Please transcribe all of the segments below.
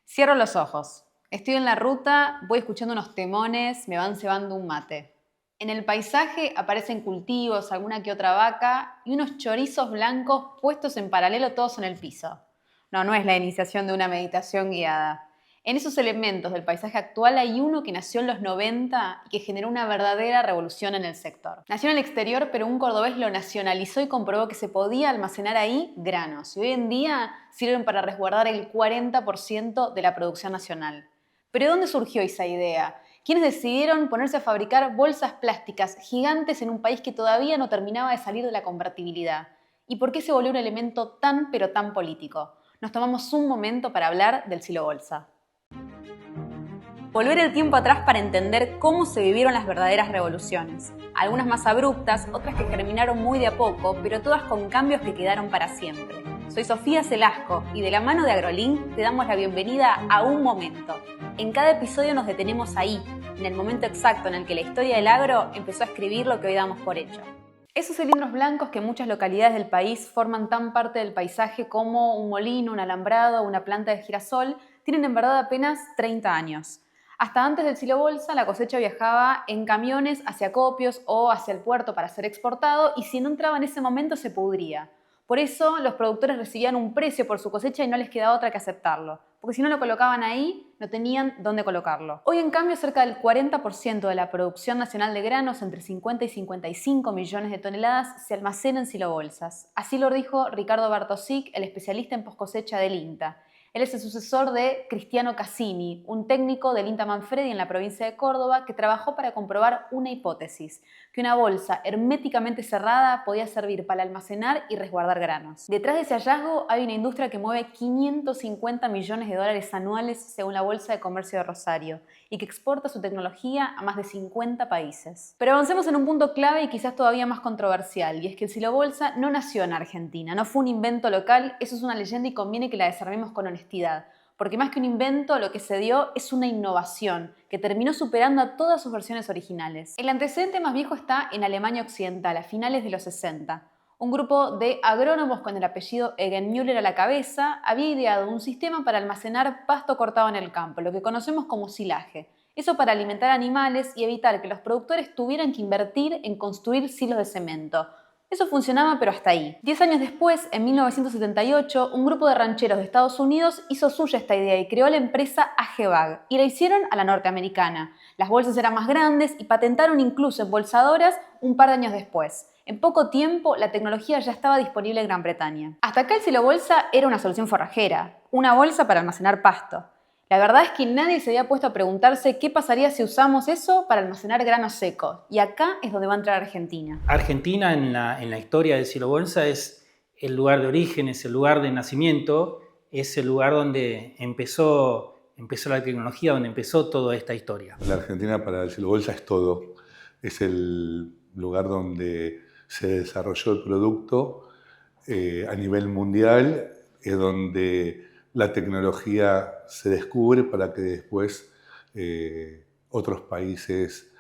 Cierro los ojos. Estoy en la ruta, voy escuchando unos temones, me van cebando un mate. En el paisaje aparecen cultivos, alguna que otra vaca y unos chorizos blancos puestos en paralelo todos en el piso. No es la iniciación de una meditación guiada. En esos elementos del paisaje actual hay uno que nació en los 90 y que generó una verdadera revolución en el sector. Nació en el exterior, pero un cordobés lo nacionalizó y comprobó que se podía almacenar ahí granos. Y hoy en día sirven para resguardar el 40% de la producción nacional. ¿Pero de dónde surgió esa idea? ¿Quiénes decidieron ponerse a fabricar bolsas plásticas gigantes en un país que todavía no terminaba de salir de la convertibilidad? ¿Y por qué se volvió un elemento tan pero tan político? Nos tomamos un momento para hablar del silo bolsa. Volver el tiempo atrás para entender cómo se vivieron las verdaderas revoluciones. Algunas más abruptas, otras que germinaron muy de a poco, pero todas con cambios que quedaron para siempre. Soy Sofía Celasco y de la mano de AgroLink te damos la bienvenida a Un Momento. En cada episodio nos detenemos ahí, en el momento exacto en el que la historia del agro empezó a escribir lo que hoy damos por hecho. Esos cilindros blancos que en muchas localidades del país forman tan parte del paisaje como un molino, un alambrado o una planta de girasol, tienen en verdad apenas 30 años. Hasta antes del silo bolsa, la cosecha viajaba en camiones hacia acopios o hacia el puerto para ser exportado y si no entraba en ese momento se pudría. Por eso los productores recibían un precio por su cosecha y no les quedaba otra que aceptarlo, porque si no lo colocaban ahí, no tenían dónde colocarlo. Hoy en cambio cerca del 40% de la producción nacional de granos, entre 50 y 55 millones de toneladas, se almacena en silobolsas. Así lo dijo Ricardo Bartosic, el especialista en poscosecha del INTA. Él es el sucesor de Cristiano Cassini, un técnico del INTA Manfredi en la provincia de Córdoba que trabajó para comprobar una hipótesis, que una bolsa herméticamente cerrada podía servir para almacenar y resguardar granos. Detrás de ese hallazgo hay una industria que mueve 550 millones de dólares anuales según la Bolsa de Comercio de Rosario y que exporta su tecnología a más de 50 países. Pero avancemos en un punto clave y quizás todavía más controversial, y es que el silo bolsa no nació en Argentina, no fue un invento local, eso es una leyenda y conviene que la desarmemos con honestidad. Porque más que un invento, lo que se dio es una innovación que terminó superando a todas sus versiones originales. El antecedente más viejo está en Alemania Occidental, a finales de los 60. Un grupo de agrónomos con el apellido Egenmüller a la cabeza había ideado un sistema para almacenar pasto cortado en el campo, lo que conocemos como silaje. Eso para alimentar animales y evitar que los productores tuvieran que invertir en construir silos de cemento. Eso funcionaba, pero hasta ahí. 10 años después, en 1978, un grupo de rancheros de Estados Unidos hizo suya esta idea y creó la empresa AGEVAG, y la hicieron a la norteamericana. Las bolsas eran más grandes y patentaron incluso embolsadoras un par de años después. En poco tiempo, la tecnología ya estaba disponible en Gran Bretaña. Hasta acá el silo bolsa era una solución forrajera, una bolsa para almacenar pasto. La verdad es que nadie se había puesto a preguntarse qué pasaría si usamos eso para almacenar granos secos. Y acá es donde va a entrar Argentina. Argentina en la historia del silo bolsa es el lugar de origen, es el lugar de nacimiento, es el lugar donde empezó la tecnología, donde empezó toda esta historia. La Argentina para el silo bolsa es todo. Es el lugar donde se desarrolló el producto a nivel mundial, es donde la tecnología se descubre para que después otros países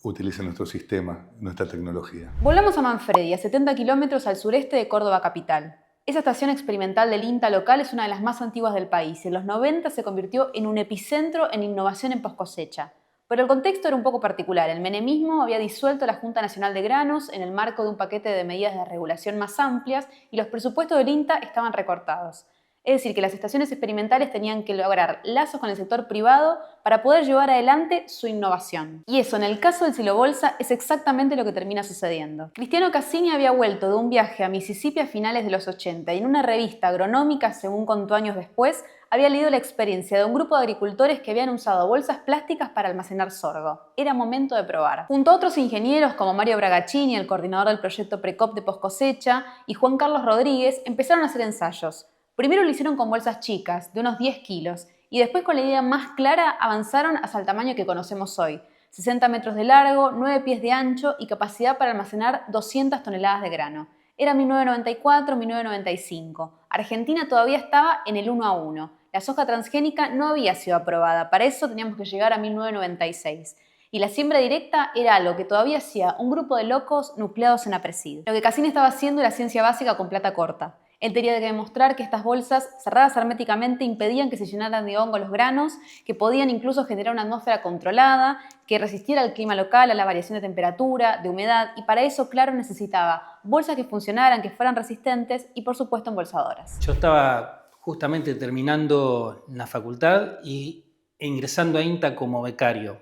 utilicen nuestro sistema, nuestra tecnología. Volamos a Manfredi, a 70 kilómetros al sureste de Córdoba capital. Esa estación experimental del INTA local es una de las más antiguas del país y en los 90 se convirtió en un epicentro en innovación en poscosecha. Pero el contexto era un poco particular. El menemismo había disuelto la Junta Nacional de Granos en el marco de un paquete de medidas de regulación más amplias y los presupuestos del INTA estaban recortados. Es decir, que las estaciones experimentales tenían que lograr lazos con el sector privado para poder llevar adelante su innovación. Y eso, en el caso del silo bolsa, es exactamente lo que termina sucediendo. Cristiano Cassini había vuelto de un viaje a Mississippi a finales de los 80 y en una revista agronómica, según contó años después, había leído la experiencia de un grupo de agricultores que habían usado bolsas plásticas para almacenar sorgo. Era momento de probar. Junto a otros ingenieros como Mario Bragaccini, el coordinador del proyecto Precop de poscosecha, y Juan Carlos Rodríguez, empezaron a hacer ensayos. Primero lo hicieron con bolsas chicas, de unos 10 kilos, y después con la idea más clara avanzaron hasta el tamaño que conocemos hoy. 60 metros de largo, 9 pies de ancho y capacidad para almacenar 200 toneladas de grano. Era 1994-1995. Argentina todavía estaba en el 1 a 1. La soja transgénica no había sido aprobada, para eso teníamos que llegar a 1996. Y la siembra directa era algo que todavía hacía un grupo de locos nucleados en APRESID. Lo que Cassini estaba haciendo era ciencia básica con plata corta. Él tenía que demostrar que estas bolsas cerradas herméticamente impedían que se llenaran de hongo los granos, que podían incluso generar una atmósfera controlada, que resistiera al clima local, a la variación de temperatura, de humedad, y para eso, claro, necesitaba bolsas que funcionaran, que fueran resistentes y, por supuesto, embolsadoras. Yo estaba justamente terminando la facultad e ingresando a INTA como becario.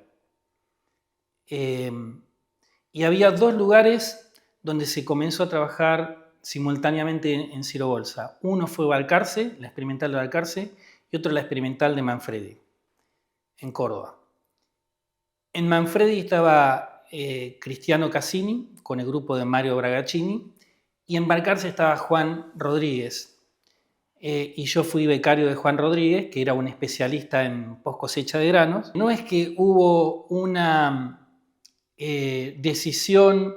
Y había 2 lugares donde se comenzó a trabajar simultáneamente en Silobolsa. Uno fue Balcarce, la experimental de Balcarce, y otro la experimental de Manfredi, en Córdoba. En Manfredi estaba Cristiano Cassini, con el grupo de Mario Bragaccini, y en Balcarce estaba Juan Rodríguez. Y yo fui becario de Juan Rodríguez, que era un especialista en post cosecha de granos. No es que hubo una decisión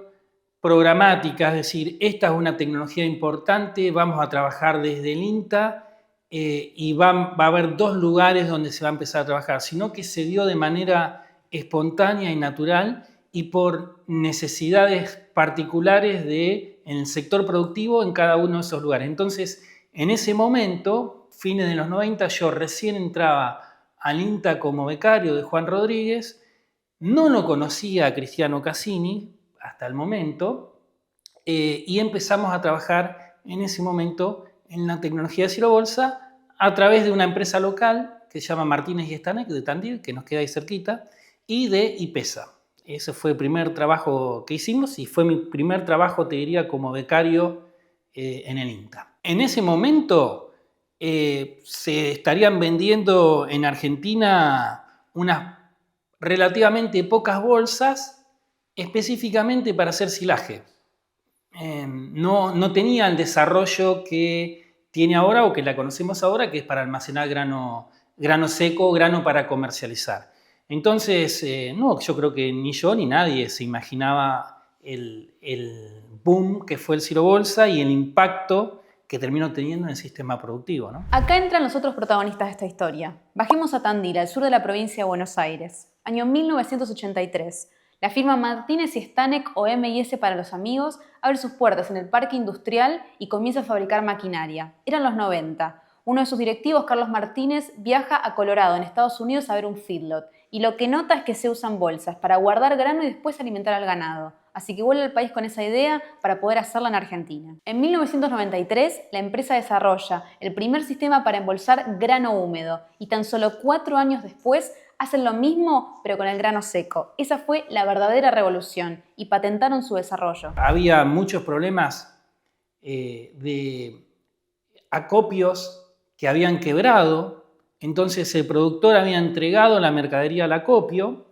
programática, es decir, esta es una tecnología importante, vamos a trabajar desde el INTA y va a haber 2 lugares donde se va a empezar a trabajar, sino que se dio de manera espontánea y natural y por necesidades particulares en el sector productivo en cada uno de esos lugares. Entonces, en ese momento, fines de los 90, yo recién entraba al INTA como becario de Juan Rodríguez, no lo conocía a Cristiano Cassini hasta el momento y empezamos a trabajar en ese momento en la tecnología de Silobolsa a través de una empresa local que se llama Martínez y Stanek de Tandil, que nos queda ahí cerquita, y de IPESA. Ese fue el primer trabajo que hicimos y fue mi primer trabajo, te diría, como becario en el INTA. En ese momento se estarían vendiendo en Argentina unas relativamente pocas bolsas específicamente para hacer silaje. No tenía el desarrollo que tiene ahora o que la conocemos ahora, que es para almacenar grano seco, grano para comercializar. Entonces, no, yo creo que ni yo ni nadie se imaginaba el boom que fue el Silobolsa y el impacto que terminó teniendo en el sistema productivo, ¿no? Acá entran los otros protagonistas de esta historia. Bajemos a Tandil, al sur de la provincia de Buenos Aires. Año 1983. La firma Martínez y Stanek, o M&S para los amigos, abre sus puertas en el parque industrial y comienza a fabricar maquinaria. Eran los 90. Uno de sus directivos, Carlos Martínez, viaja a Colorado, en Estados Unidos, a ver un feedlot. Y lo que nota es que se usan bolsas para guardar grano y después alimentar al ganado. Así que vuelve al país con esa idea para poder hacerla en Argentina. En 1993, la empresa desarrolla el primer sistema para embolsar grano húmedo y tan solo 4 años después hacen lo mismo pero con el grano seco. Esa fue la verdadera revolución y patentaron su desarrollo. Había muchos problemas de acopios que habían quebrado, entonces el productor había entregado la mercadería al acopio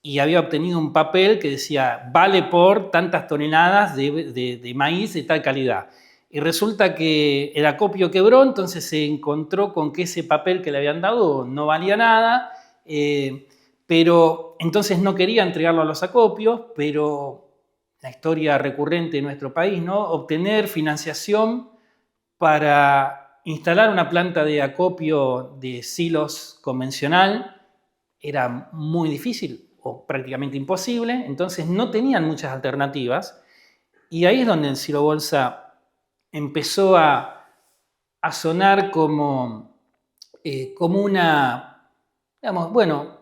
y había obtenido un papel que decía vale por tantas toneladas de maíz de tal calidad. Y resulta que el acopio quebró, entonces se encontró con que ese papel que le habían dado no valía nada, pero entonces no quería entregarlo a los acopios, pero la historia recurrente de nuestro país, ¿no? Obtener financiación para instalar una planta de acopio de silos convencional era muy difícil o prácticamente imposible, entonces no tenían muchas alternativas y ahí es donde el Silobolsa empezó a sonar como una, digamos, bueno,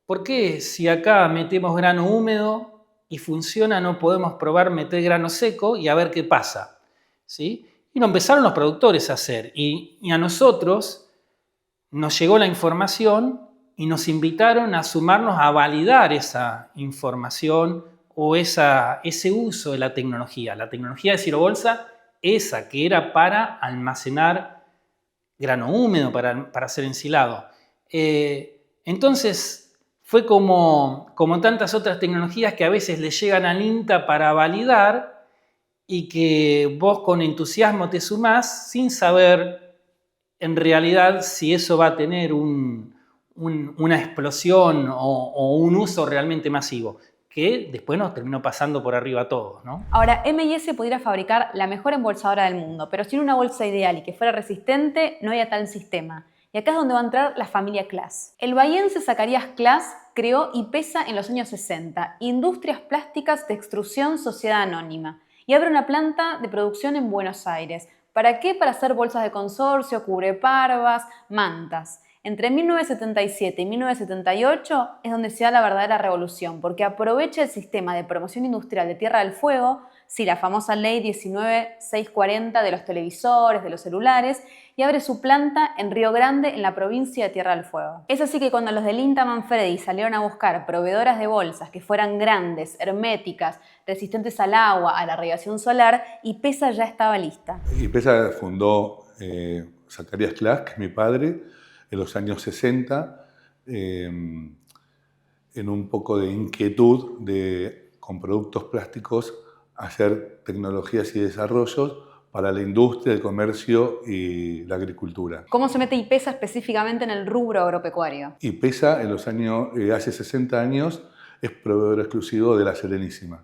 ¿por qué si acá metemos grano húmedo y funciona no podemos probar meter grano seco y a ver qué pasa? ¿Sí? Y lo empezaron los productores a hacer y a nosotros nos llegó la información y nos invitaron a sumarnos a validar esa información o ese uso de la tecnología. La tecnología de Silobolsa, esa que era para almacenar grano húmedo, para hacer ensilado. Entonces fue como tantas otras tecnologías que a veces le llegan al INTA para validar y que vos con entusiasmo te sumás sin saber en realidad si eso va a tener una explosión o un uso realmente masivo, que después nos terminó pasando por arriba a todos, ¿no? Ahora, M&S pudiera fabricar la mejor embolsadora del mundo, pero sin una bolsa ideal y que fuera resistente, no había tal sistema. Y acá es donde va a entrar la familia Claas. El bahiense Zacarías Claas creó IPESA en los años 60, Industrias Plásticas de Extrusión Sociedad Anónima, y abre una planta de producción en Buenos Aires, ¿Para qué? Para hacer bolsas de consorcio, cubreparvas, mantas. Entre 1977 y 1978 es donde se da la verdadera revolución, porque aprovecha el sistema de promoción industrial de Tierra del Fuego, sí, la famosa ley 19640 de los televisores, de los celulares, y abre su planta en Río Grande, en la provincia de Tierra del Fuego. Es así que cuando los del INTA Manfredi salieron a buscar proveedoras de bolsas que fueran grandes, herméticas, resistentes al agua, a la radiación solar, IPESA ya estaba lista. IPESA fundó Zacarías Class, que es mi padre, en los años 60, en un poco de inquietud con productos plásticos, hacer tecnologías y desarrollos para la industria, el comercio y la agricultura. ¿Cómo se mete IPESA específicamente en el rubro agropecuario? IPESA hace 60 años es proveedor exclusivo de la Serenísima.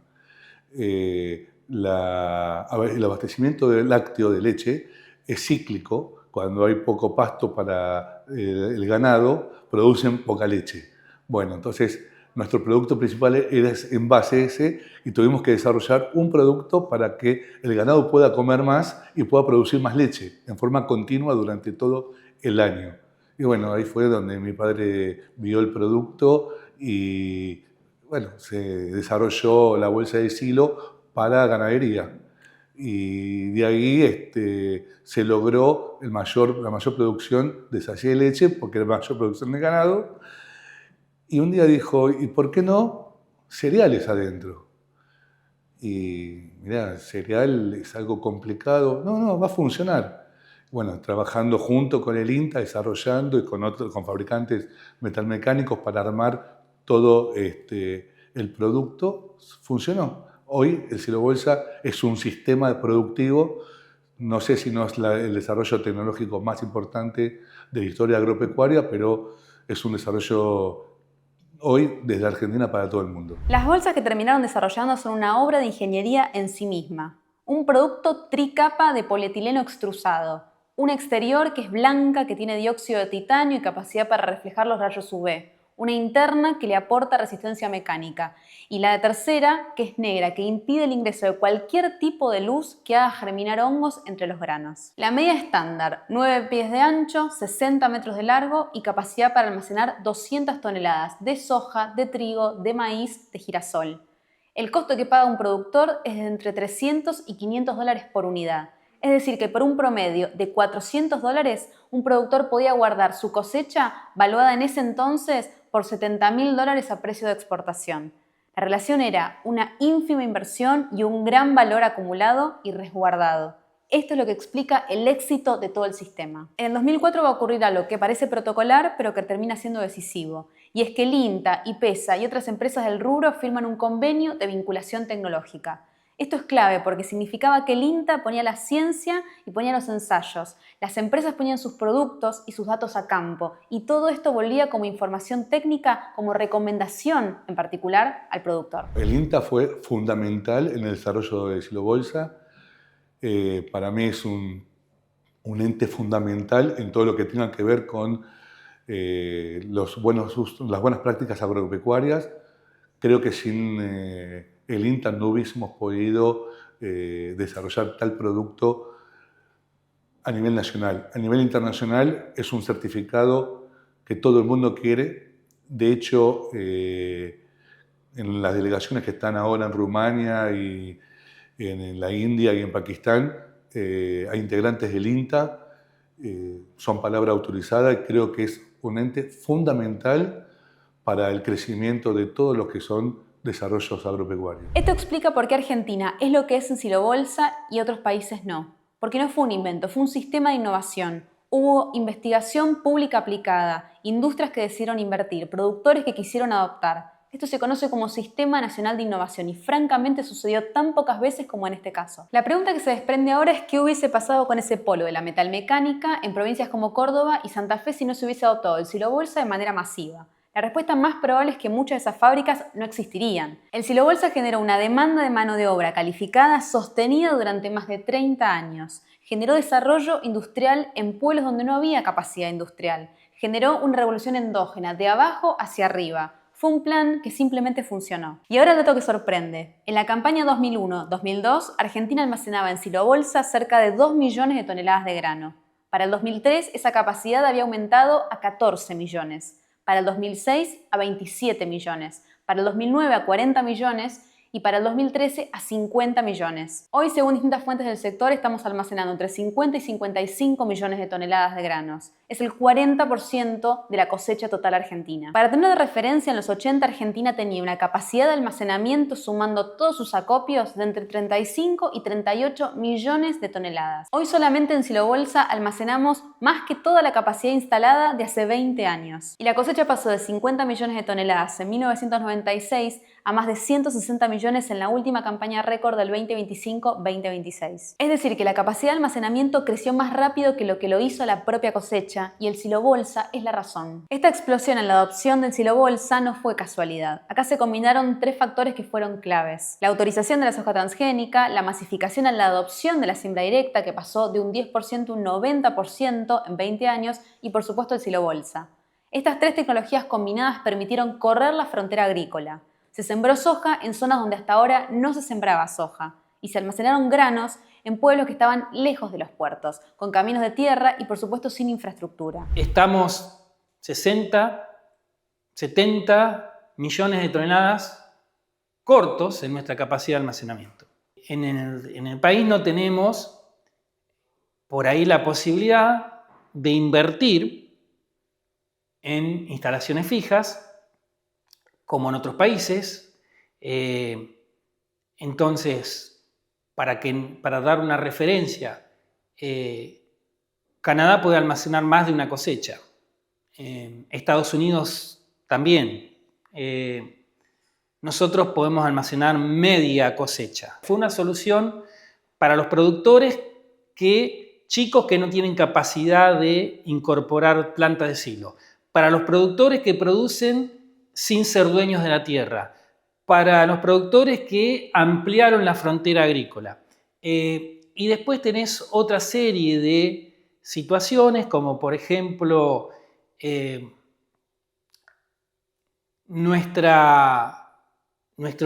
El abastecimiento de lácteo, de leche, es cíclico. Cuando hay poco pasto para el ganado, producen poca leche. Bueno, entonces nuestro producto principal era en base ese y tuvimos que desarrollar un producto para que el ganado pueda comer más y pueda producir más leche en forma continua durante todo el año. Y bueno, ahí fue donde mi padre vio el producto y bueno, se desarrolló la bolsa de silo para ganadería. Y de ahí se logró la mayor producción de sachet de leche, porque era la mayor producción de ganado. Y un día dijo, ¿y por qué no cereales adentro? Y mirá, cereal es algo complicado. No, va a funcionar. Bueno, trabajando junto con el INTA, desarrollando y con fabricantes metalmecánicos para armar todo el producto, funcionó. Hoy el silo bolsa es un sistema productivo, no sé si no es el desarrollo tecnológico más importante de la historia agropecuaria, pero es un desarrollo hoy desde Argentina para todo el mundo. Las bolsas que terminaron desarrollando son una obra de ingeniería en sí misma. Un producto tricapa de polietileno extrusado. Un exterior que es blanca, que tiene dióxido de titanio y capacidad para reflejar los rayos UV. Una interna que le aporta resistencia mecánica. Y la tercera, que es negra, que impide el ingreso de cualquier tipo de luz que haga germinar hongos entre los granos. La medida estándar, 9 pies de ancho, 60 metros de largo y capacidad para almacenar 200 toneladas de soja, de trigo, de maíz, de girasol. El costo que paga un productor es de entre 300 y 500 dólares por unidad. Es decir, que por un promedio de 400 dólares, un productor podía guardar su cosecha, valuada en ese entonces por 70.000 dólares a precio de exportación. La relación era una ínfima inversión y un gran valor acumulado y resguardado. Esto es lo que explica el éxito de todo el sistema. En el 2004 va a ocurrir algo que parece protocolar, pero que termina siendo decisivo. Y es que el INTA, IPESA y otras empresas del rubro firman un convenio de vinculación tecnológica. Esto es clave porque significaba que el INTA ponía la ciencia y ponía los ensayos, las empresas ponían sus productos y sus datos a campo, y todo esto volvía como información técnica, como recomendación en particular al productor. El INTA fue fundamental en el desarrollo de Silo Bolsa. Para mí es un ente fundamental en todo lo que tenga que ver con las buenas prácticas agropecuarias. Creo que sin el INTA no hubiésemos podido desarrollar tal producto a nivel nacional. A nivel internacional es un certificado que todo el mundo quiere. De hecho, en las delegaciones que están ahora en Rumania y en la India y en Pakistán, hay integrantes del INTA, son palabra autorizada y creo que es un ente fundamental para el crecimiento de todos los que son desarrollos agropecuarios. Esto explica por qué Argentina es lo que es en Silo Bolsa y otros países no. Porque no fue un invento, fue un sistema de innovación. Hubo investigación pública aplicada, industrias que decidieron invertir, productores que quisieron adoptar. Esto se conoce como Sistema Nacional de Innovación y francamente sucedió tan pocas veces como en este caso. La pregunta que se desprende ahora es qué hubiese pasado con ese polo de la metalmecánica en provincias como Córdoba y Santa Fe si no se hubiese adoptado el Silo Bolsa de manera masiva. La respuesta más probable es que muchas de esas fábricas no existirían. El Silo Bolsa generó una demanda de mano de obra calificada sostenida durante más de 30 años. Generó desarrollo industrial en pueblos donde no había capacidad industrial. Generó una revolución endógena de abajo hacia arriba. Fue un plan que simplemente funcionó. Y ahora el dato que sorprende. En la campaña 2001-2002, Argentina almacenaba en silobolsa cerca de 2 millones de toneladas de grano. Para el 2003, esa capacidad había aumentado a 14 millones. Para el 2006, a 27 millones. Para el 2009, a 40 millones. Y para el 2013 a 50 millones. Hoy, según distintas fuentes del sector, estamos almacenando entre 50 y 55 millones de toneladas de granos. Es el 40% de la cosecha total argentina. Para tener de referencia, en los 80 Argentina tenía una capacidad de almacenamiento, sumando todos sus acopios, de entre 35 y 38 millones de toneladas. Hoy solamente en silobolsa almacenamos más que toda la capacidad instalada de hace 20 años. Y la cosecha pasó de 50 millones de toneladas en 1996 a más de 160 millones en la última campaña récord del 2025-2026. Es decir, que la capacidad de almacenamiento creció más rápido que lo hizo la propia cosecha, y el silobolsa es la razón. Esta explosión en la adopción del silobolsa no fue casualidad. Acá se combinaron 3 factores que fueron claves: la autorización de la soja transgénica, la masificación en la adopción de la siembra directa, que pasó de un 10% a un 90% en 20 años, y por supuesto el silobolsa. Estas 3 tecnologías combinadas permitieron correr la frontera agrícola. Se sembró soja en zonas donde hasta ahora no se sembraba soja, y se almacenaron granos en pueblos que estaban lejos de los puertos, con caminos de tierra y por supuesto sin infraestructura. Estamos 60, 70 millones de toneladas cortos en nuestra capacidad de almacenamiento. En el país no tenemos por ahí la posibilidad de invertir en instalaciones fijas, como en otros países. Entonces, para dar una referencia, Canadá puede almacenar más de una cosecha. Estados Unidos también. Nosotros podemos almacenar media cosecha. Fue una solución para los productores chicos que no tienen capacidad de incorporar plantas de silo. Para los productores que producen sin ser dueños de la tierra, para los productores que ampliaron la frontera agrícola. Y después tenés otra serie de situaciones, como por ejemplo nuestro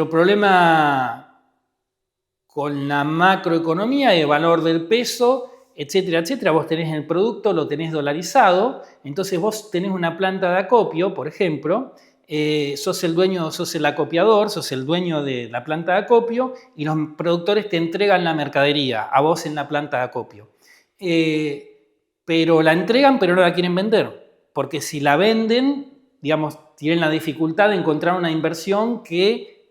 problema con la macroeconomía de valor del peso, etcétera, etcétera. Vos tenés el producto, lo tenés dolarizado, entonces vos tenés una planta de acopio, por ejemplo, sos el dueño, sos el acopiador, sos el dueño de la planta de acopio, y los productores te entregan la mercadería a vos en la planta de acopio. Pero la entregan, pero no la quieren vender, porque si la venden, digamos, tienen la dificultad de encontrar una inversión que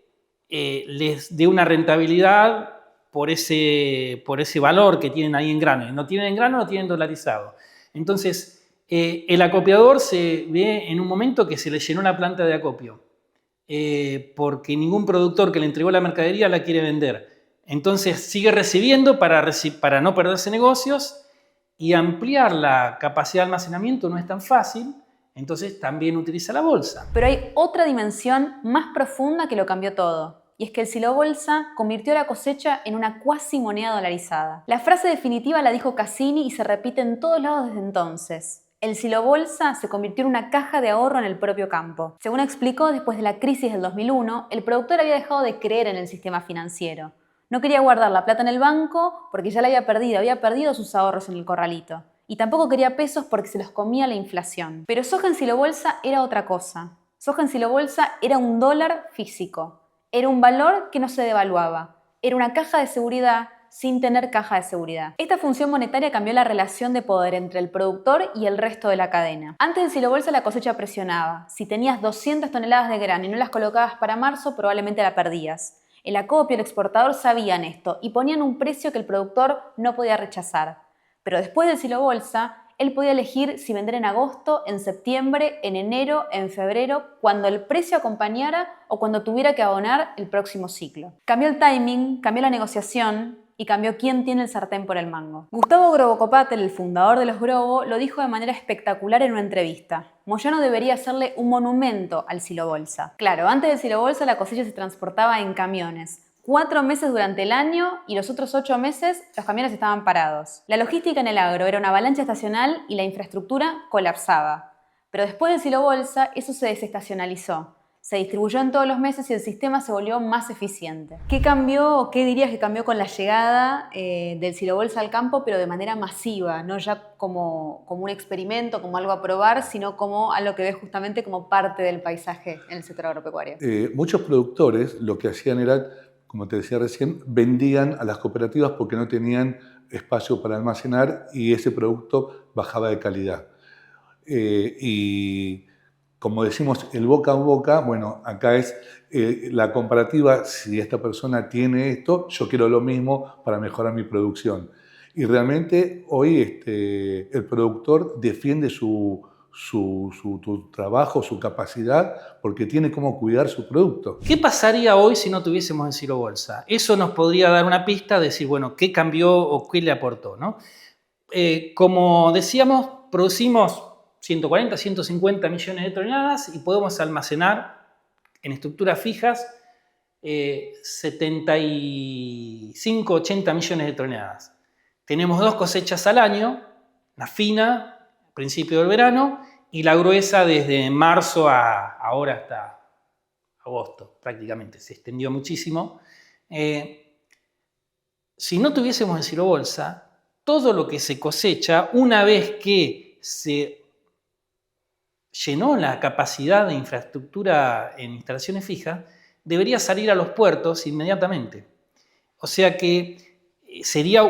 les dé una rentabilidad por ese valor que tienen ahí en grano. No tienen en grano, lo tienen dolarizado. Entonces, el acopiador se ve en un momento que se le llenó la planta de acopio, porque ningún productor que le entregó la mercadería la quiere vender. Entonces sigue recibiendo para no perderse negocios, y ampliar la capacidad de almacenamiento no es tan fácil, entonces también utiliza la bolsa. Pero hay otra dimensión más profunda que lo cambió todo. Y es que el silobolsa convirtió la cosecha en una cuasi moneda dolarizada. La frase definitiva la dijo Cassini y se repite en todos lados desde entonces. El silobolsa se convirtió en una caja de ahorro en el propio campo. Según explicó, después de la crisis del 2001, el productor había dejado de creer en el sistema financiero. No quería guardar la plata en el banco porque ya la había perdido sus ahorros en el corralito. Y tampoco quería pesos porque se los comía la inflación. Pero soja en silobolsa era otra cosa. Soja en silobolsa era un dólar físico. Era un valor que no se devaluaba. Era una caja de seguridad sin tener caja de seguridad. Esta función monetaria cambió la relación de poder entre el productor y el resto de la cadena. Antes en silobolsa la cosecha presionaba. Si tenías 200 toneladas de grano y no las colocabas para marzo, probablemente la perdías. El acopio y el exportador sabían esto y ponían un precio que el productor no podía rechazar. Pero después del silobolsa, él podía elegir si vender en agosto, en septiembre, en enero, en febrero, cuando el precio acompañara o cuando tuviera que abonar el próximo ciclo. Cambió el timing, cambió la negociación y cambió quién tiene el sartén por el mango. Gustavo Grobo Copatel, el fundador de los Grobo, lo dijo de manera espectacular en una entrevista. Moyano debería hacerle un monumento al silobolsa. Claro, antes del silobolsa la cosecha se transportaba en camiones. 4 meses durante el año y los otros 8 meses los camiones estaban parados. La logística en el agro era una avalancha estacional y la infraestructura colapsaba. Pero después del silobolsa eso se desestacionalizó. Se distribuyó en todos los meses y el sistema se volvió más eficiente. ¿Qué cambió o qué dirías que cambió con la llegada del Silobolsa al campo, pero de manera masiva? No ya como un experimento, como algo a probar, sino como algo que ves justamente como parte del paisaje en el sector agropecuario. Muchos productores lo que hacían era, como te decía recién, vendían a las cooperativas porque no tenían espacio para almacenar y ese producto bajaba de calidad. Y como decimos, el boca a boca, bueno, acá es la comparativa, si esta persona tiene esto, yo quiero lo mismo para mejorar mi producción. Y realmente hoy el productor defiende su trabajo, su capacidad, porque tiene cómo cuidar su producto. ¿Qué pasaría hoy si no tuviésemos el Silobolsa? Eso nos podría dar una pista de decir, bueno, qué cambió o qué le aportó, ¿no? Como decíamos, producimos 140, 150 millones de toneladas y podemos almacenar en estructuras fijas 75, 80 millones de toneladas. Tenemos 2 cosechas al año, la fina, al principio del verano, y la gruesa desde marzo a ahora hasta agosto, prácticamente. Se extendió muchísimo. Si no tuviésemos el Silobolsa, todo lo que se cosecha, una vez que se llenó la capacidad de infraestructura en instalaciones fijas, debería salir a los puertos inmediatamente. O sea que sería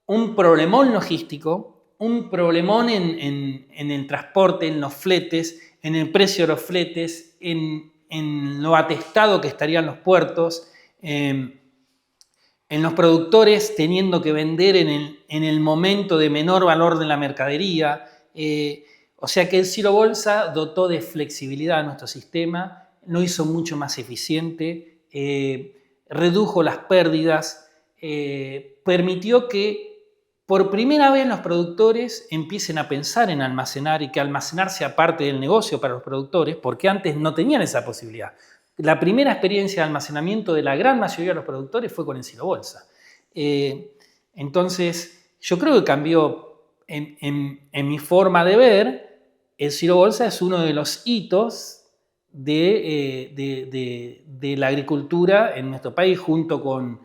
un problemón logístico, un problemón en el transporte, en los fletes, en el precio de los fletes, en lo atestado que estarían los puertos, en los productores teniendo que vender en el momento de menor valor de la mercadería. O sea que el Silobolsa dotó de flexibilidad a nuestro sistema, lo hizo mucho más eficiente, redujo las pérdidas, permitió que por primera vez los productores empiecen a pensar en almacenar y que almacenar sea parte del negocio para los productores, porque antes no tenían esa posibilidad. La primera experiencia de almacenamiento de la gran mayoría de los productores fue con el Silobolsa. Entonces, yo creo que cambió en mi forma de ver. El Silobolsa es uno de los hitos de la agricultura en nuestro país, junto con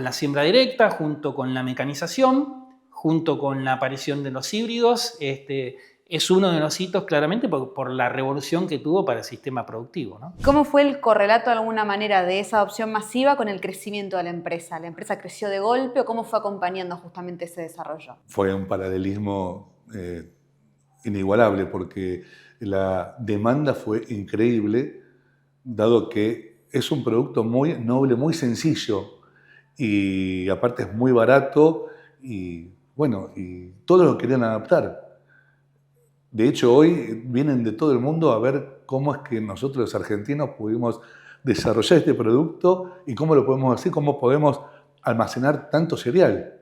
la siembra directa, junto con la mecanización, junto con la aparición de los híbridos. Es uno de los hitos claramente por la revolución que tuvo para el sistema productivo, ¿no? ¿Cómo fue el correlato de alguna manera de esa adopción masiva con el crecimiento de la empresa? ¿La empresa creció de golpe o cómo fue acompañando justamente ese desarrollo? Fue un paralelismo inigualable porque la demanda fue increíble, dado que es un producto muy noble, muy sencillo y aparte es muy barato y bueno, y todos lo querían adaptar. De hecho, hoy vienen de todo el mundo a ver cómo es que nosotros los argentinos pudimos desarrollar este producto y cómo lo podemos hacer, cómo podemos almacenar tanto cereal.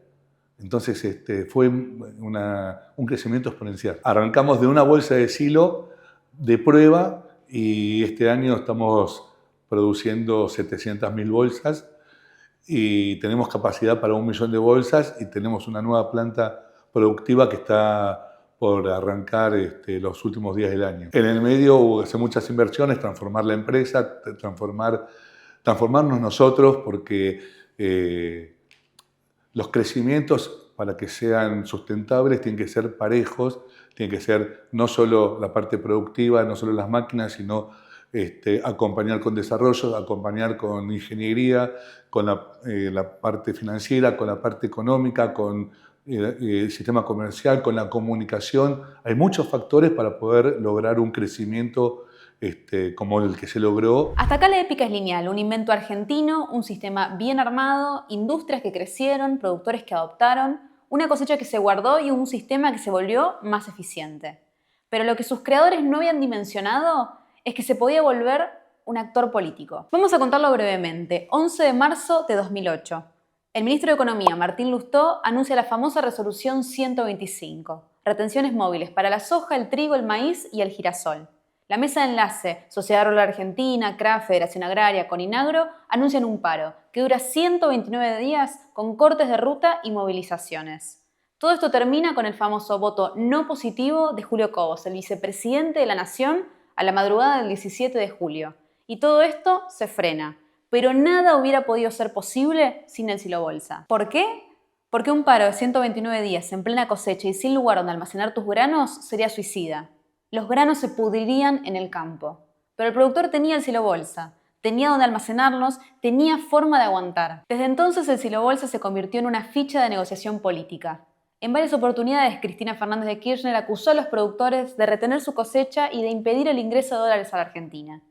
Entonces fue un crecimiento exponencial. Arrancamos de una bolsa de silo de prueba y este año estamos produciendo 700.000 bolsas y tenemos capacidad para 1 millón de bolsas y tenemos una nueva planta productiva que está por arrancar los últimos días del año. En el medio hubo que hacer muchas inversiones, transformar la empresa, transformarnos nosotros, porque los crecimientos para que sean sustentables tienen que ser parejos, tienen que ser no solo la parte productiva, no solo las máquinas, sino acompañar con desarrollo, acompañar con ingeniería, con la parte financiera, con la parte económica, con el sistema comercial, con la comunicación. Hay muchos factores para poder lograr un crecimiento como el que se logró. Hasta acá la épica es lineal, un invento argentino, un sistema bien armado, industrias que crecieron, productores que adoptaron, una cosecha que se guardó y un sistema que se volvió más eficiente. Pero lo que sus creadores no habían dimensionado es que se podía volver un actor político. Vamos a contarlo brevemente. 11 de marzo de 2008. El ministro de Economía, Martín Lustó, anuncia la famosa resolución 125, retenciones móviles para la soja, el trigo, el maíz y el girasol. La mesa de enlace, Sociedad Rural Argentina, CRAF, Federación Agraria, Coninagro, anuncian un paro que dura 129 días con cortes de ruta y movilizaciones. Todo esto termina con el famoso voto no positivo de Julio Cobos, el vicepresidente de la Nación, a la madrugada del 17 de julio. Y todo esto se frena. Pero nada hubiera podido ser posible sin el silobolsa. ¿Por qué? Porque un paro de 129 días en plena cosecha y sin lugar donde almacenar tus granos sería suicida. Los granos se pudrirían en el campo. Pero el productor tenía el silobolsa, tenía donde almacenarlos, tenía forma de aguantar. Desde entonces el silobolsa se convirtió en una ficha de negociación política. En varias oportunidades, Cristina Fernández de Kirchner acusó a los productores de retener su cosecha y de impedir el ingreso de dólares a la Argentina.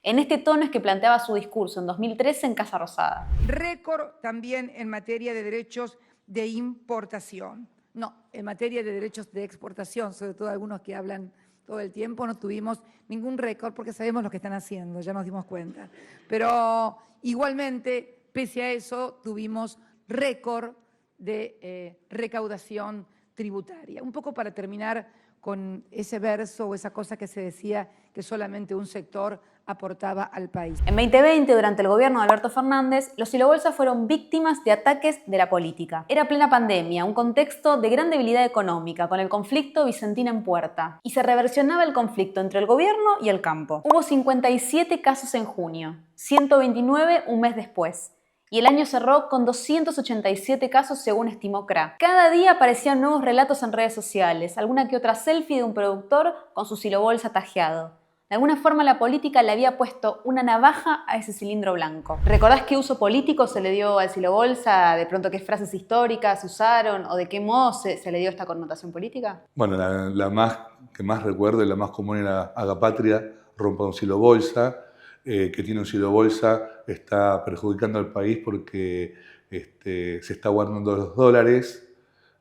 En este tono es que planteaba su discurso en 2013 en Casa Rosada. Récord también en materia de derechos de importación. No, en materia de derechos de exportación, sobre todo algunos que hablan todo el tiempo, no tuvimos ningún récord porque sabemos lo que están haciendo, ya nos dimos cuenta. Pero igualmente, pese a eso, tuvimos récord de recaudación tributaria. Un poco para terminar con ese verso o esa cosa que se decía que solamente un sector aportaba al país. En 2020, durante el gobierno de Alberto Fernández, los silobolsas fueron víctimas de ataques de la política. Era plena pandemia, un contexto de gran debilidad económica, con el conflicto vicentín en puerta. Y se reversionaba el conflicto entre el gobierno y el campo. Hubo 57 casos en junio, 129 un mes después. Y el año cerró con 287 casos según estimó CRA. Cada día aparecían nuevos relatos en redes sociales, alguna que otra selfie de un productor con su silobolsa tajeado. De alguna forma la política le había puesto una navaja a ese cilindro blanco. ¿Recordás qué uso político se le dio al silobolsa? ¿De pronto qué frases históricas se usaron? ¿O de qué modo se le dio esta connotación política? Bueno, la que más recuerdo y la más común era Haga Patria, rompa un silobolsa. Que tiene un silobolsa está perjudicando al país porque se está guardando los dólares.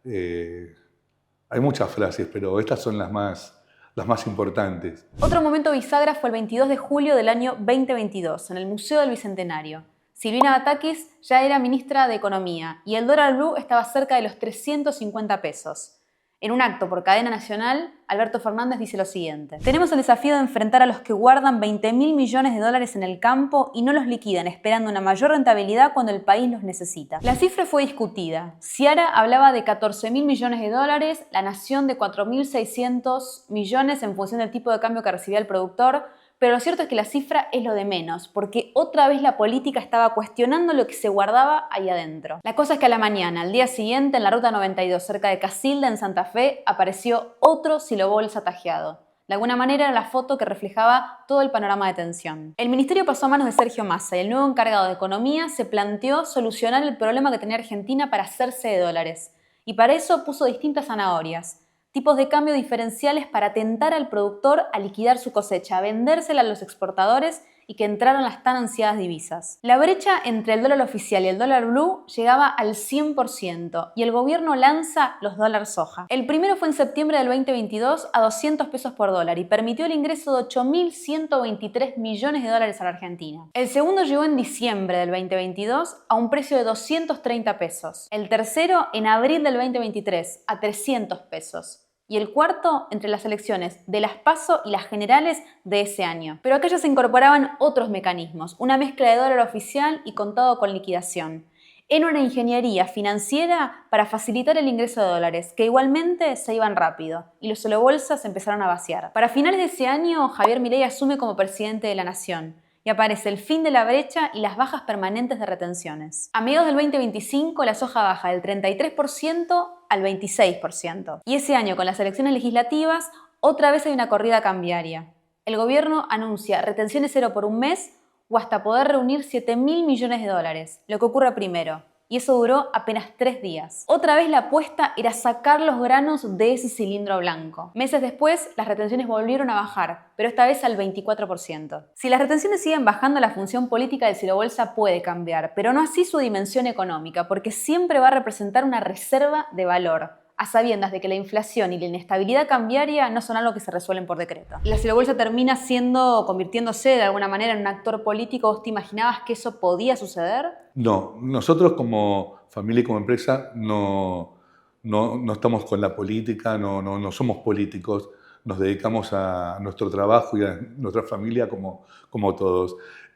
Hay muchas frases, pero estas son las más importantes. Otro momento bisagra fue el 22 de julio del año 2022, en el Museo del Bicentenario. Silvina Batakis ya era ministra de Economía y el dólar blue estaba cerca de los 350 pesos. En un acto por cadena nacional, Alberto Fernández dice lo siguiente: tenemos el desafío de enfrentar a los que guardan 20.000 millones de dólares en el campo y no los liquidan, esperando una mayor rentabilidad cuando el país los necesita. La cifra fue discutida. Ciara hablaba de 14.000 millones de dólares, La Nación de 4.600 millones en función del tipo de cambio que recibía el productor, pero lo cierto es que la cifra es lo de menos, porque otra vez la política estaba cuestionando lo que se guardaba ahí adentro. La cosa es que a la mañana, al día siguiente, en la Ruta 92, cerca de Casilda, en Santa Fe, apareció otro silobolsa tajeado. De alguna manera era la foto que reflejaba todo el panorama de tensión. El ministerio pasó a manos de Sergio Massa y el nuevo encargado de Economía se planteó solucionar el problema que tenía Argentina para hacerse de dólares. Y para eso puso distintas zanahorias. Tipos de cambio diferenciales para tentar al productor a liquidar su cosecha, a vendérsela a los exportadores y que entraran las tan ansiadas divisas. La brecha entre el dólar oficial y el dólar blue llegaba al 100% y el gobierno lanza los dólares soja. El primero fue en septiembre del 2022 a 200 pesos por dólar y permitió el ingreso de 8.123 millones de dólares a la Argentina. El segundo llegó en diciembre del 2022 a un precio de 230 pesos. El tercero en abril del 2023 a 300 pesos. Y el cuarto entre las elecciones de las PASO y las generales de ese año. Pero acá ya se incorporaban otros mecanismos, una mezcla de dólar oficial y contado con liquidación. Era una ingeniería financiera para facilitar el ingreso de dólares, que igualmente se iban rápido, y los solobolsas empezaron a vaciar. Para finales de ese año, Javier Milei asume como presidente de la Nación, y aparece el fin de la brecha y las bajas permanentes de retenciones. A mediados del 2025, la soja baja del 33% al 26%. Y ese año, con las elecciones legislativas, otra vez hay una corrida cambiaria. El gobierno anuncia retenciones cero por un mes o hasta poder reunir 7.000 millones de dólares, lo que ocurre primero. Y eso duró apenas 3 días. Otra vez la apuesta era sacar los granos de ese cilindro blanco. Meses después, las retenciones volvieron a bajar, pero esta vez al 24%. Si las retenciones siguen bajando, la función política del silobolsa puede cambiar, pero no así su dimensión económica, porque siempre va a representar una reserva de valor, a sabiendas de que la inflación y la inestabilidad cambiaria no son algo que se resuelven por decreto. La silobolsa termina convirtiéndose de alguna manera en un actor político. ¿Vos te imaginabas que eso podía suceder? No, nosotros como familia y como empresa no estamos con la política, no somos políticos, nos dedicamos a nuestro trabajo y a nuestra familia como todos.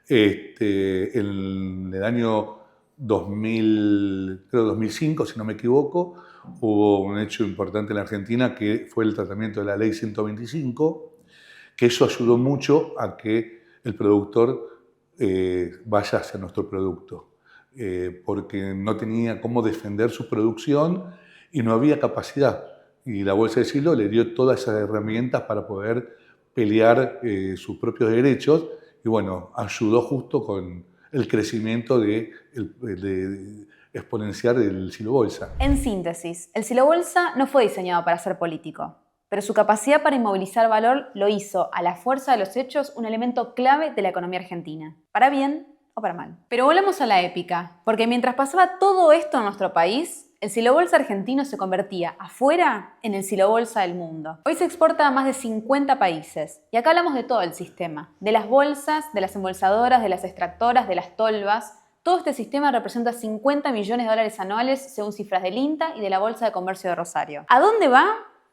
En el año 2005, si no me equivoco, hubo un hecho importante en la Argentina que fue el tratamiento de la Ley 125, que eso ayudó mucho a que el productor vaya hacia nuestro producto, porque no tenía cómo defender su producción y no había capacidad. Y la Bolsa de Silo le dio todas esas herramientas para poder pelear sus propios derechos y bueno, ayudó justo con el crecimiento exponencial del Silo Bolsa. En síntesis, el Silo Bolsa no fue diseñado para ser político, pero su capacidad para inmovilizar valor lo hizo, a la fuerza de los hechos, un elemento clave de la economía argentina, para bien o para mal. Pero volvamos a la épica, porque mientras pasaba todo esto en nuestro país, el Silo Bolsa argentino se convertía afuera en el Silo Bolsa del mundo. Hoy se exporta a más de 50 países, y acá hablamos de todo el sistema, de las bolsas, de las embolsadoras, de las extractoras, de las tolvas. Todo este sistema representa 50 millones de dólares anuales según cifras del INTA y de la Bolsa de Comercio de Rosario. ¿A dónde va?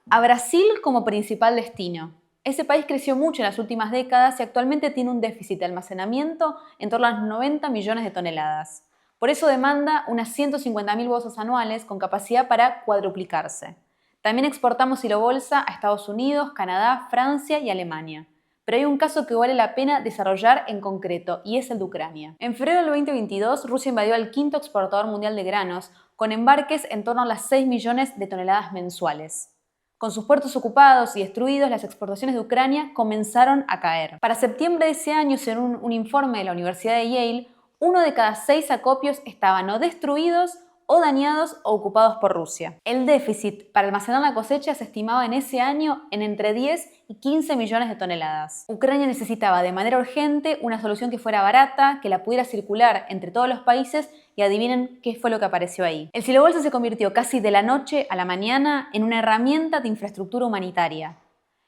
A Brasil como principal destino. Ese país creció mucho en las últimas décadas y actualmente tiene un déficit de almacenamiento en torno a los 90 millones de toneladas. Por eso demanda unas 150.000 bolsas anuales con capacidad para cuadruplicarse. También exportamos Silo Bolsa a Estados Unidos, Canadá, Francia y Alemania. Pero hay un caso que vale la pena desarrollar en concreto, y es el de Ucrania. En febrero del 2022, Rusia invadió al quinto exportador mundial de granos, con embarques en torno a las 6 millones de toneladas mensuales. Con sus puertos ocupados y destruidos, las exportaciones de Ucrania comenzaron a caer. Para septiembre de ese año, según un informe de la Universidad de Yale, 1 de cada 6 acopios estaban o destruidos o dañados o ocupados por Rusia. El déficit para almacenar la cosecha se estimaba en ese año en entre 10 y 15 millones de toneladas. Ucrania necesitaba de manera urgente una solución que fuera barata, que la pudiera circular entre todos los países, y adivinen qué fue lo que apareció ahí. El Silo Bolsa se convirtió casi de la noche a la mañana en una herramienta de infraestructura humanitaria.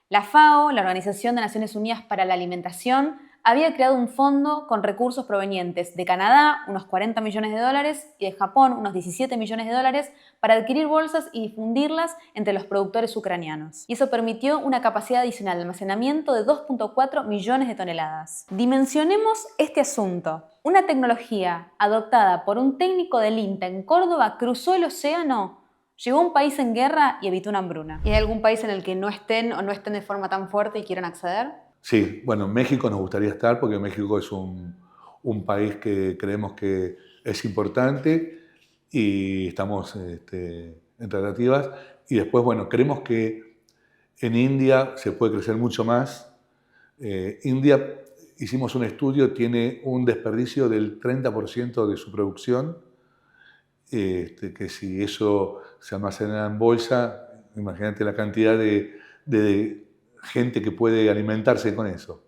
La FAO, la Organización de Naciones Unidas para la Alimentación, había creado un fondo con recursos provenientes de Canadá, unos 40 millones de dólares, y de Japón, unos 17 millones de dólares, para adquirir bolsas y difundirlas entre los productores ucranianos. Y eso permitió una capacidad adicional de almacenamiento de 2.4 millones de toneladas. Dimensionemos este asunto. Una tecnología adoptada por un técnico del INTA en Córdoba cruzó el océano, llegó a un país en guerra y evitó una hambruna. ¿Y hay algún país en el que no estén o no estén de forma tan fuerte y quieran acceder? Sí, bueno, México nos gustaría estar porque México es un país que creemos que es importante y estamos en tratativas. Y después, bueno, creemos que en India se puede crecer mucho más. India, hicimos un estudio, tiene un desperdicio del 30% de su producción, que si eso se almacena en bolsa, imagínate la cantidad de gente que puede alimentarse con eso.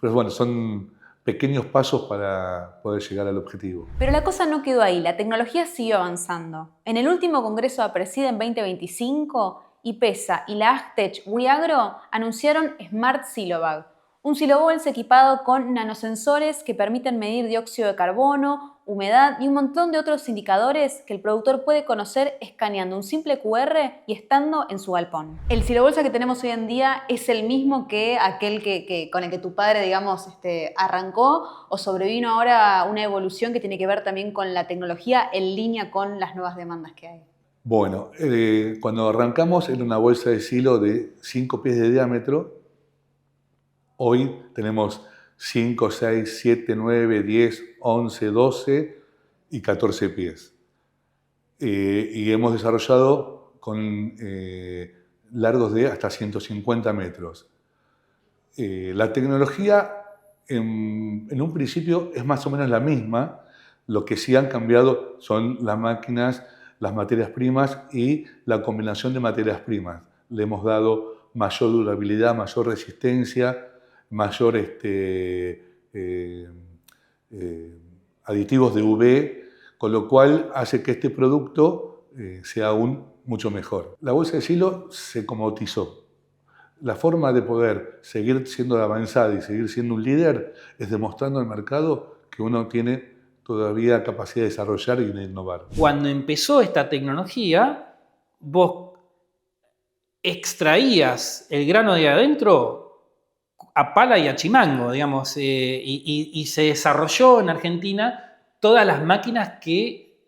Pero bueno, son pequeños pasos para poder llegar al objetivo. Pero la cosa no quedó ahí, la tecnología siguió avanzando. En el último Congreso de Presida en 2025, IPESA y la Agtech Agro anunciaron Smart Silo Bag, un Silo Bolsa equipado con nanosensores que permiten medir dióxido de carbono, humedad y un montón de otros indicadores que el productor puede conocer escaneando un simple QR y estando en su galpón. El Silo Bolsa que tenemos hoy en día es el mismo que aquel con el que tu padre, digamos, arrancó, o sobrevino ahora una evolución que tiene que ver también con la tecnología en línea con las nuevas demandas que hay. Bueno, cuando arrancamos era una bolsa de silo de 5 pies de diámetro. Hoy tenemos 5, 6, 7, 9, 10, 11, 12 y 14 pies. Y hemos desarrollado con largos de hasta 150 metros. La tecnología en un principio es más o menos la misma. Lo que sí han cambiado son las máquinas, las materias primas y la combinación de materias primas. Le hemos dado mayor durabilidad, mayor resistencia, mayor aditivos de UV, con lo cual hace que este producto sea aún mucho mejor. La bolsa de silo se comoditizó. La forma de poder seguir siendo avanzada y seguir siendo un líder es demostrando al mercado que uno tiene todavía capacidad de desarrollar y de innovar. Cuando empezó esta tecnología, vos extraías el grano de adentro a pala y a chimango, digamos, y se desarrolló en Argentina todas las máquinas que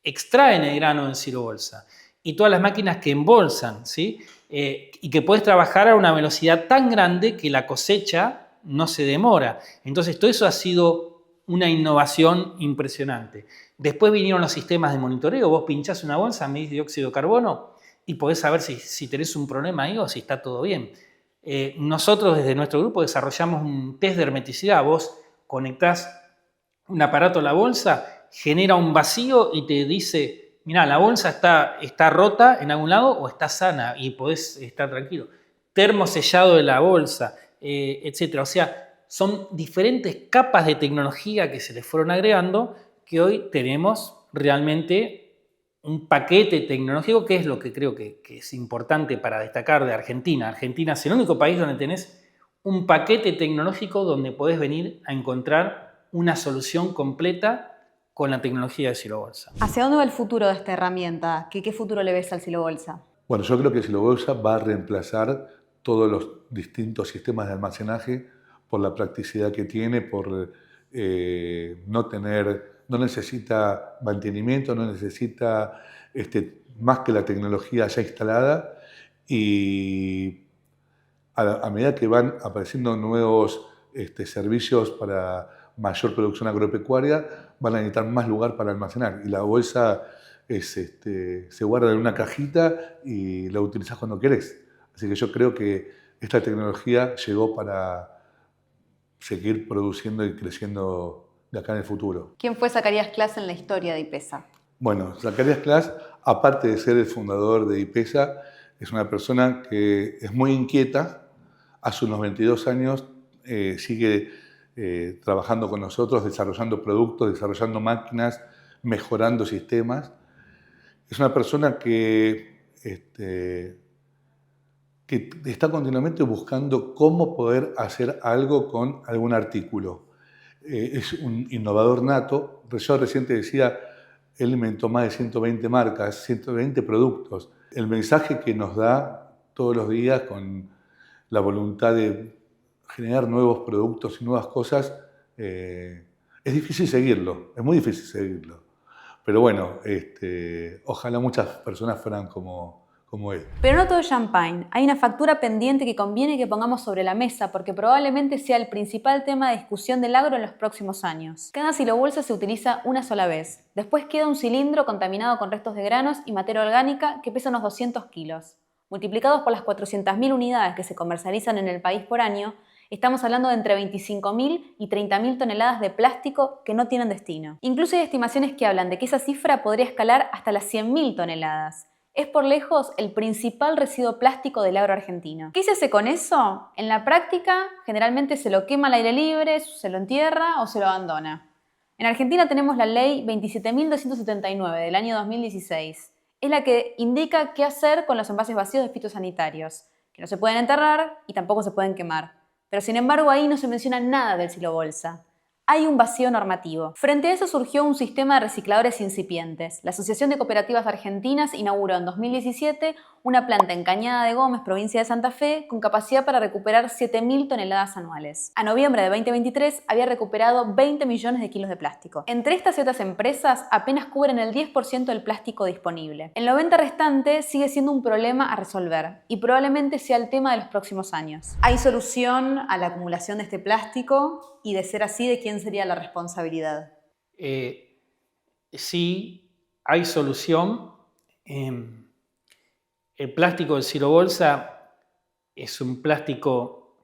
extraen el grano del Silo Bolsa y todas las máquinas que embolsan, ¿sí? Y que puedes trabajar a una velocidad tan grande que la cosecha no se demora. Entonces todo eso ha sido una innovación impresionante. Después vinieron los sistemas de monitoreo. Vos pinchás una bolsa, medís dióxido de carbono y podés saber si tenés un problema ahí o si está todo bien. Nosotros desde nuestro grupo desarrollamos un test de hermeticidad. Vos conectás un aparato a la bolsa, genera un vacío y te dice, mirá, la bolsa está rota en algún lado o está sana y podés estar tranquilo. Termosellado de la bolsa, etc. O sea, son diferentes capas de tecnología que se les fueron agregando que hoy tenemos realmente un paquete tecnológico que es lo que creo que es importante para destacar de Argentina. Argentina es el único país donde tenés un paquete tecnológico donde podés venir a encontrar una solución completa con la tecnología de Silo Bolsa. ¿Hacia dónde va el futuro de esta herramienta? ¿Qué futuro le ves al Silo Bolsa? Bueno, yo creo que Silo Bolsa va a reemplazar todos los distintos sistemas de almacenaje por la practicidad que tiene, por no necesita mantenimiento, no necesita más que la tecnología ya instalada, y a medida que van apareciendo nuevos servicios para mayor producción agropecuaria, van a necesitar más lugar para almacenar, y la bolsa se guarda en una cajita y la utilizas cuando querés. Así que yo creo que esta tecnología llegó para seguir produciendo y creciendo de acá en el futuro. ¿Quién fue Zacarías Clas en la historia de IPESA? Bueno, Zacarías Clas, aparte de ser el fundador de IPESA, es una persona que es muy inquieta. Hace unos 22 años sigue trabajando con nosotros, desarrollando productos, desarrollando máquinas, mejorando sistemas. Es una persona que está continuamente buscando cómo poder hacer algo con algún artículo. Es un innovador nato. Yo recién te decía, él inventó más de 120 marcas, 120 productos. El mensaje que nos da todos los días con la voluntad de generar nuevos productos y nuevas cosas, es difícil seguirlo, es muy difícil seguirlo. Pero bueno, ojalá muchas personas fueran como él. Pero no todo es champagne. Hay una factura pendiente que conviene que pongamos sobre la mesa porque probablemente sea el principal tema de discusión del agro en los próximos años. Cada Silo Bolsa se utiliza una sola vez. Después queda un cilindro contaminado con restos de granos y materia orgánica que pesa unos 200 kilos. Multiplicados por las 400.000 unidades que se comercializan en el país por año, estamos hablando de entre 25.000 y 30.000 toneladas de plástico que no tienen destino. Incluso hay estimaciones que hablan de que esa cifra podría escalar hasta las 100.000 toneladas. Es por lejos el principal residuo plástico del agro argentino. ¿Qué se hace con eso? En la práctica, generalmente se lo quema al aire libre, se lo entierra o se lo abandona. En Argentina tenemos la ley 27.279 del año 2016. Es la que indica qué hacer con los envases vacíos de fitosanitarios, que no se pueden enterrar y tampoco se pueden quemar. Pero sin embargo ahí no se menciona nada del Silo Bolsa. Hay un vacío normativo. Frente a eso surgió un sistema de recicladores incipientes. La Asociación de Cooperativas Argentinas inauguró en 2017 una planta en Cañada de Gómez, provincia de Santa Fe, con capacidad para recuperar 7.000 toneladas anuales. A noviembre de 2023 había recuperado 20 millones de kilos de plástico. Entre estas y otras empresas apenas cubren el 10% del plástico disponible. El 90% restante sigue siendo un problema a resolver y probablemente sea el tema de los próximos años. ¿Hay solución a la acumulación de este plástico? Y de ser así, ¿de quién sería la responsabilidad? Sí, hay solución. El plástico del Silo Bolsa es un plástico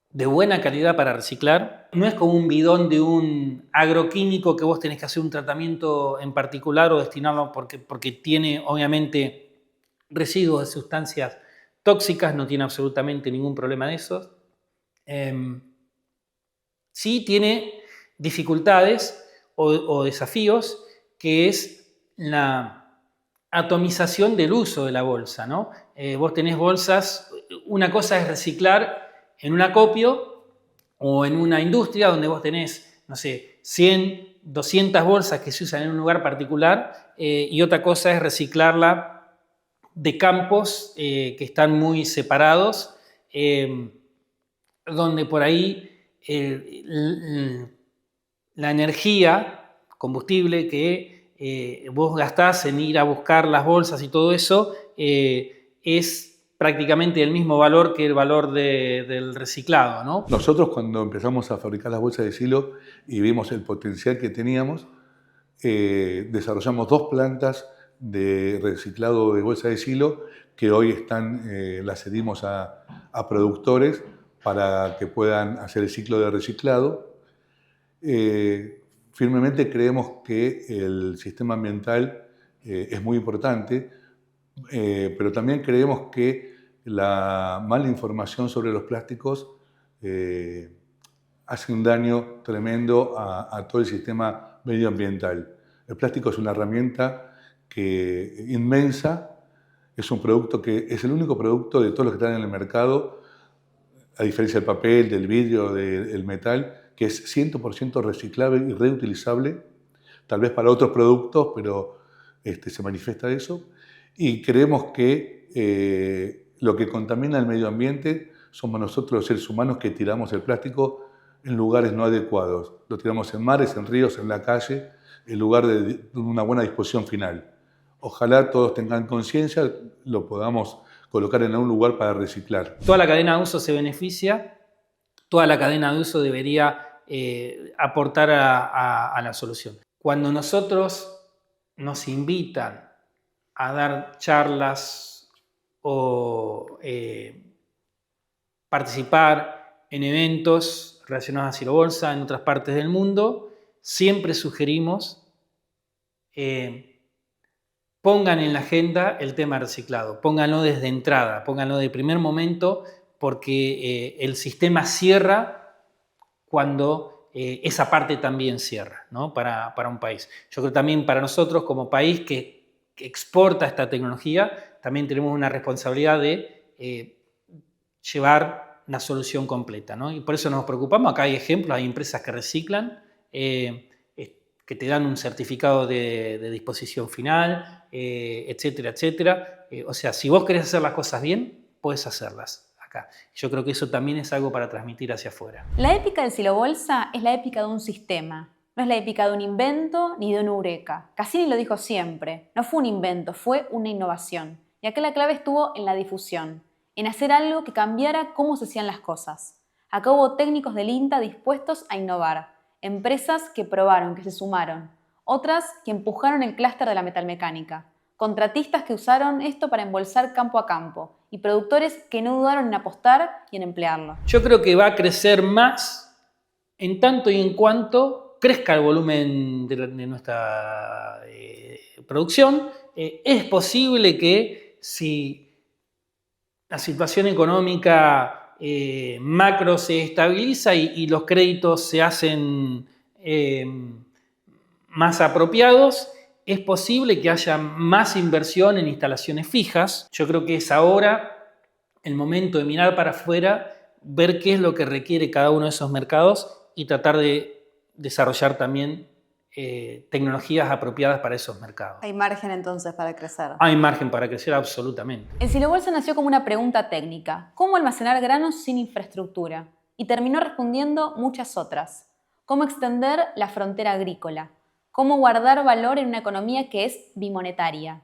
de buena calidad para reciclar. No es como un bidón de un agroquímico que vos tenés que hacer un tratamiento en particular o destinarlo porque tiene obviamente residuos de sustancias tóxicas, no tiene absolutamente ningún problema de esos. Sí tiene dificultades o desafíos, que es la atomización del uso de la bolsa, ¿no? Vos tenés bolsas, una cosa es reciclar en un acopio o en una industria donde vos tenés, no sé, 100, 200 bolsas que se usan en un lugar particular, y otra cosa es reciclarla de campos que están muy separados, donde por ahí la energía, combustible que vos gastás en ir a buscar las bolsas y todo eso, es prácticamente el mismo valor que el valor del reciclado, ¿no? Nosotros cuando empezamos a fabricar las bolsas de silo y vimos el potencial que teníamos, desarrollamos 2 plantas de reciclado de bolsas de silo que hoy las cedimos a productores para que puedan hacer el ciclo de reciclado. Firmemente creemos que el sistema ambiental es muy importante, pero también creemos que la mala información sobre los plásticos hace un daño tremendo a todo el sistema medioambiental. El plástico es una herramienta inmensa, es un producto que es el único producto de todos los que están en el mercado, a diferencia del papel, del vidrio, del metal, que es 100% reciclable y reutilizable, tal vez para otros productos, pero se manifiesta eso. Y creemos que lo que contamina el medio ambiente somos nosotros los seres humanos que tiramos el plástico en lugares no adecuados. Lo tiramos en mares, en ríos, en la calle, en lugar de una buena disposición final. Ojalá todos tengan conciencia, lo podamos colocar en algún lugar para reciclar. Toda la cadena de uso se beneficia, toda la cadena de uso debería aportar a la solución. Cuando nosotros nos invitan a dar charlas o participar en eventos relacionados a Silo Bolsa en otras partes del mundo, siempre sugerimos pongan en la agenda el tema reciclado, pónganlo desde entrada, pónganlo de primer momento, porque el sistema cierra cuando esa parte también cierra, ¿no? para un país. Yo creo también para nosotros como país que exporta esta tecnología, también tenemos una responsabilidad de llevar una solución completa, ¿no? Y por eso nos preocupamos. Acá hay ejemplos, hay empresas que reciclan, que te dan un certificado de disposición final, etcétera, etcétera. O sea, si vos querés hacer las cosas bien, podés hacerlas acá. Yo creo que eso también es algo para transmitir hacia afuera. La épica del Silo Bolsa es la épica de un sistema. No es la épica de un invento ni de una eureka. Cassini lo dijo siempre. No fue un invento, fue una innovación. Y acá la clave estuvo en la difusión, en hacer algo que cambiara cómo se hacían las cosas. Acá hubo técnicos del INTA dispuestos a innovar, empresas que probaron, que se sumaron, otras que empujaron el clúster de la metalmecánica, contratistas que usaron esto para embolsar campo a campo y productores que no dudaron en apostar y en emplearlo. Yo creo que va a crecer más en tanto y en cuanto crezca el volumen de nuestra producción. Es posible que si la situación económica macro se estabiliza y los créditos se hacen más apropiados, es posible que haya más inversión en instalaciones fijas. Yo creo que es ahora el momento de mirar para afuera, ver qué es lo que requiere cada uno de esos mercados y tratar de desarrollar también tecnologías apropiadas para esos mercados. Hay margen entonces para crecer. Hay margen para crecer absolutamente. El Silo Bolsa nació como una pregunta técnica. ¿Cómo almacenar granos sin infraestructura? Y terminó respondiendo muchas otras. ¿Cómo extender la frontera agrícola? ¿Cómo guardar valor en una economía que es bimonetaria?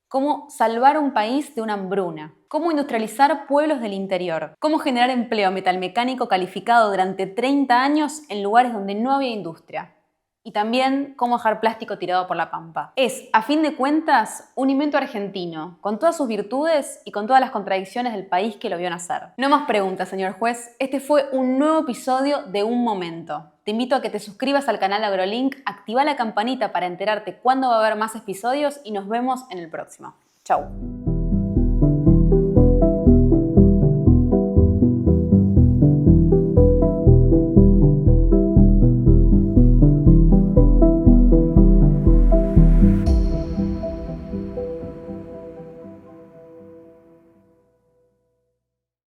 ¿Cómo salvar un país de una hambruna? ¿Cómo industrializar pueblos del interior? ¿Cómo generar empleo metalmecánico calificado durante 30 años en lugares donde no había industria? Y también cómo dejar plástico tirado por la pampa. Es, a fin de cuentas, un invento argentino, con todas sus virtudes y con todas las contradicciones del país que lo vio nacer. No más preguntas, señor juez. Este fue un nuevo episodio de Un Momento. Te invito a que te suscribas al canal AgroLink, activa la campanita para enterarte cuándo va a haber más episodios y nos vemos en el próximo. Chau.